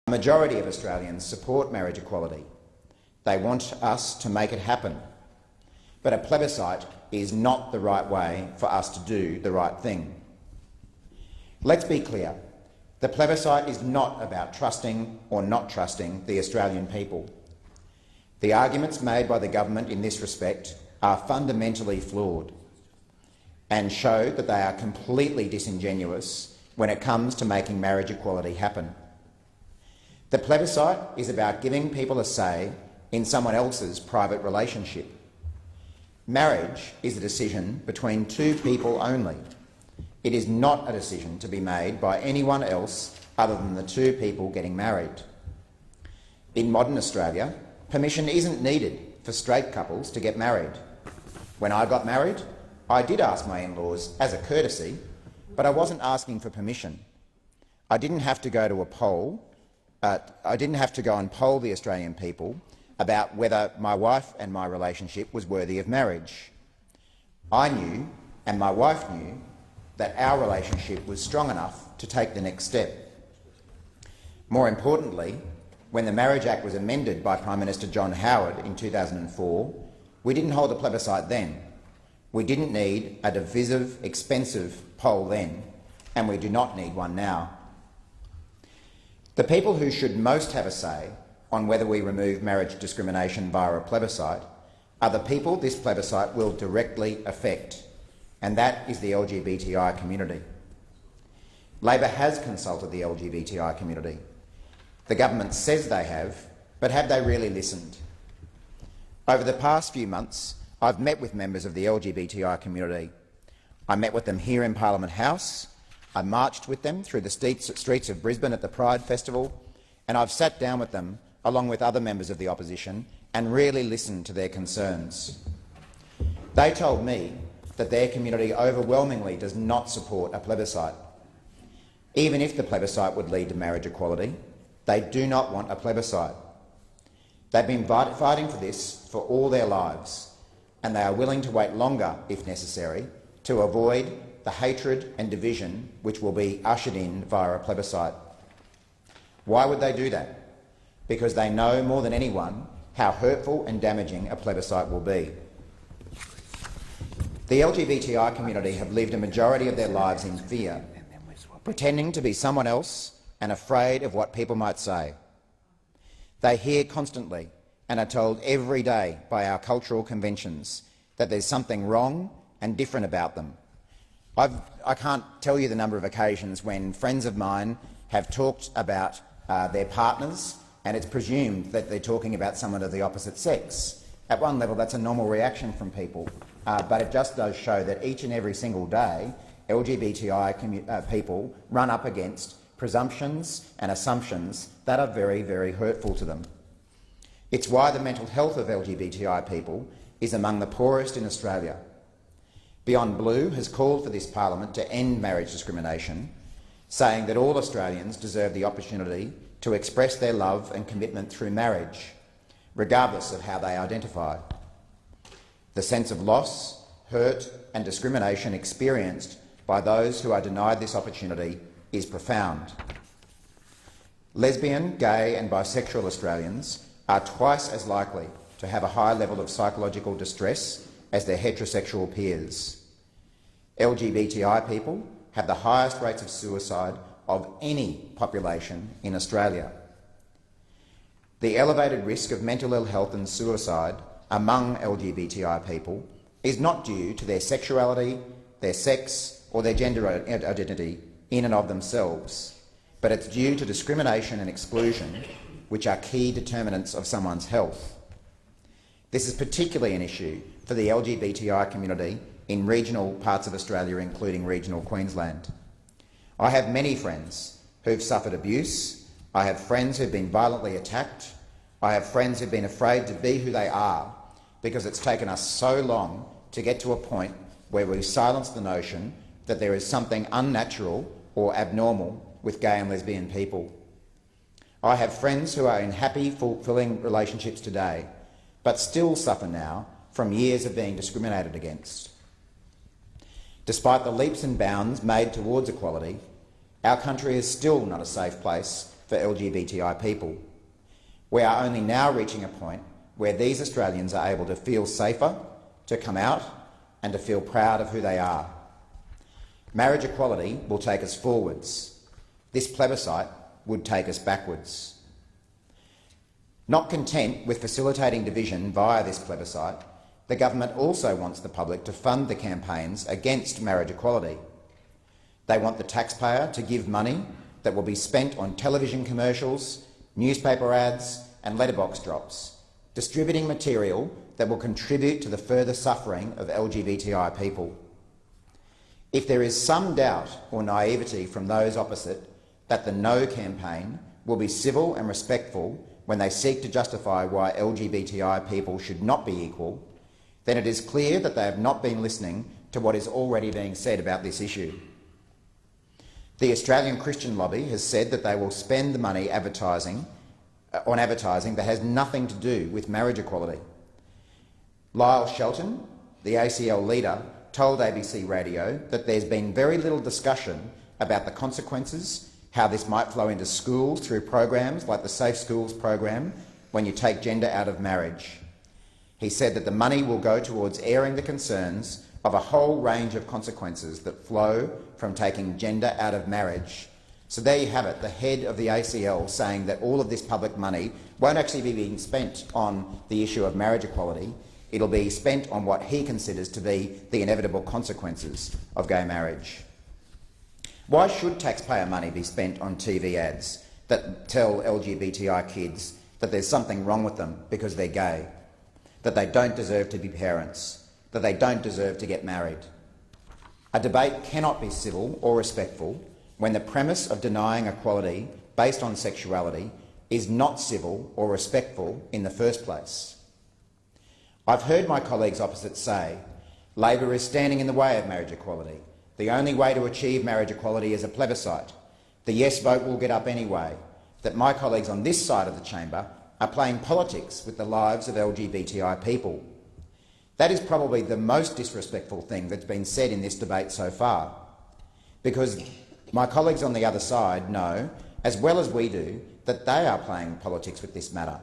A majority of Australians support marriage equality. They want us to make it happen. But a plebiscite is not the right way for us to do the right thing. Let's be clear. The plebiscite is not about trusting or not trusting the Australian people. The arguments made by the government in this respect are fundamentally flawed and show that they are completely disingenuous when it comes to making marriage equality happen. The plebiscite is about giving people a say in someone else's private relationship. Marriage is a decision between two people only. It is not a decision to be made by anyone else other than the two people getting married. In modern Australia, permission isn't needed for straight couples to get married. When I got married, I did ask my in-laws as a courtesy, but I wasn't asking for permission. I didn't have to go to a poll. I didn't have to go and poll the Australian people about whether my wife and my relationship was worthy of marriage. I knew, and my wife knew, that our relationship was strong enough to take the next step. More importantly, when the Marriage Act was amended by Prime Minister John Howard in 2004, we didn't hold a plebiscite then. We didn't need a divisive, expensive poll then, and we do not need one now. The people who should most have a say on whether we remove marriage discrimination via a plebiscite are the people this plebiscite will directly affect, and that is the LGBTI community. Labor has consulted the LGBTI community. The government says they have, but have they really listened? Over the past few months, I've met with members of the LGBTI community. I met with them here in Parliament House, I marched with them through the streets of Brisbane at the Pride Festival, and I've sat down with them, along with other members of the opposition, and really listened to their concerns. They told me that their community overwhelmingly does not support a plebiscite. Even if the plebiscite would lead to marriage equality, they do not want a plebiscite. They've been fighting for this for all their lives, and they are willing to wait longer, if necessary, to avoid the hatred and division which will be ushered in via a plebiscite. Why would they do that? Because they know more than anyone how hurtful and damaging a plebiscite will be. The LGBTI community have lived a majority of their lives in fear, pretending to be someone else and afraid of what people might say. They hear constantly and are told every day by our cultural conventions that there's something wrong and different about them. I can't tell you the number of occasions when friends of mine have talked about their partners, and it's presumed that they're talking about someone of the opposite sex. At one level, that's a normal reaction from people, but it just does show that each and every single day, LGBTI people run up against presumptions and assumptions that are very, very hurtful to them. It's why the mental health of LGBTI people is among the poorest in Australia. Beyond Blue has called for this parliament to end marriage discrimination, saying that all Australians deserve the opportunity to express their love and commitment through marriage, regardless of how they identify. The sense of loss, hurt and discrimination experienced by those who are denied this opportunity is profound. Lesbian, gay and bisexual Australians are twice as likely to have a high level of psychological distress as their heterosexual peers. LGBTI people have the highest rates of suicide of any population in Australia. The elevated risk of mental ill health and suicide among LGBTI people is not due to their sexuality, their sex or their gender identity in and of themselves, but it's due to discrimination and exclusion, which are key determinants of someone's health. This is particularly an issue for the LGBTI community in regional parts of Australia, including regional Queensland. I have many friends who've suffered abuse. I have friends who've been violently attacked. I have friends who've been afraid to be who they are because it's taken us so long to get to a point where we silence the notion that there is something unnatural or abnormal with gay and lesbian people. I have friends who are in happy, fulfilling relationships today, but still suffer now from years of being discriminated against. Despite the leaps and bounds made towards equality, our country is still not a safe place for LGBTI people. We are only now reaching a point where these Australians are able to feel safer, to come out and to feel proud of who they are. Marriage equality will take us forwards. This plebiscite would take us backwards. Not content with facilitating division via this plebiscite, the government also wants the public to fund the campaigns against marriage equality. They want the taxpayer to give money that will be spent on television commercials, newspaper ads and letterbox drops, distributing material that will contribute to the further suffering of LGBTI people. If there is some doubt or naivety from those opposite that the No campaign will be civil and respectful when they seek to justify why LGBTI people should not be equal, then it is clear that they have not been listening to what is already being said about this issue. The Australian Christian Lobby has said that they will spend the money on advertising that has nothing to do with marriage equality. Lyle Shelton, the ACL leader, told ABC Radio that there's been very little discussion about the consequences, how this might flow into schools through programs like the Safe Schools program when you take gender out of marriage. He said that the money will go towards airing the concerns of a whole range of consequences that flow from taking gender out of marriage. So there you have it, the head of the ACL saying that all of this public money won't actually be being spent on the issue of marriage equality. It'll be spent on what he considers to be the inevitable consequences of gay marriage. Why should taxpayer money be spent on TV ads that tell LGBTI kids that there's something wrong with them because they're gay, that they don't deserve to be parents, that they don't deserve to get married? A debate cannot be civil or respectful when the premise of denying equality based on sexuality is not civil or respectful in the first place. I've heard my colleagues opposite say Labor is standing in the way of marriage equality. The only way to achieve marriage equality is a plebiscite. The yes vote will get up anyway. That my colleagues on this side of the chamber are playing politics with the lives of LGBTI people. That is probably the most disrespectful thing that's been said in this debate so far, because my colleagues on the other side know, as well as we do, that they are playing politics with this matter.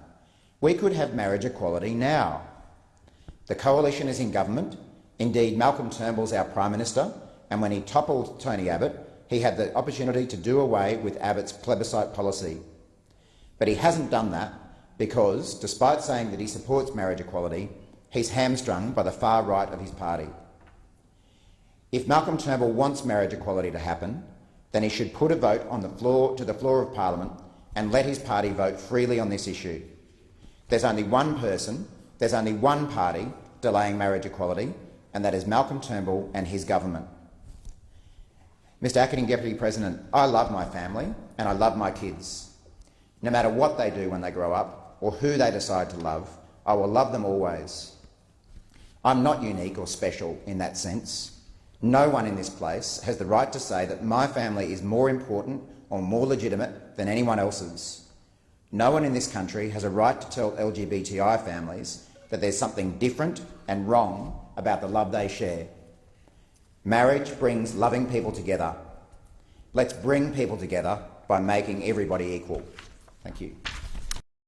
We could have marriage equality now. The coalition is in government. Indeed, Malcolm Turnbull's our Prime Minister, and when he toppled Tony Abbott, he had the opportunity to do away with Abbott's plebiscite policy. But he hasn't done that because, despite saying that he supports marriage equality, he's hamstrung by the far right of his party. If Malcolm Turnbull wants marriage equality to happen, then he should put a vote on the floor, to the floor of Parliament, and let his party vote freely on this issue. There's only one person, there's only one party delaying marriage equality, and that is Malcolm Turnbull and his government. Mr Acting Deputy President, I love my family and I love my kids. No matter what they do when they grow up or who they decide to love, I will love them always. I'm not unique or special in that sense. No one in this place has the right to say that my family is more important or more legitimate than anyone else's. No one in this country has a right to tell LGBTI families that there's something different and wrong about the love they share. Marriage brings loving people together. Let's bring people together by making everybody equal. Thank you.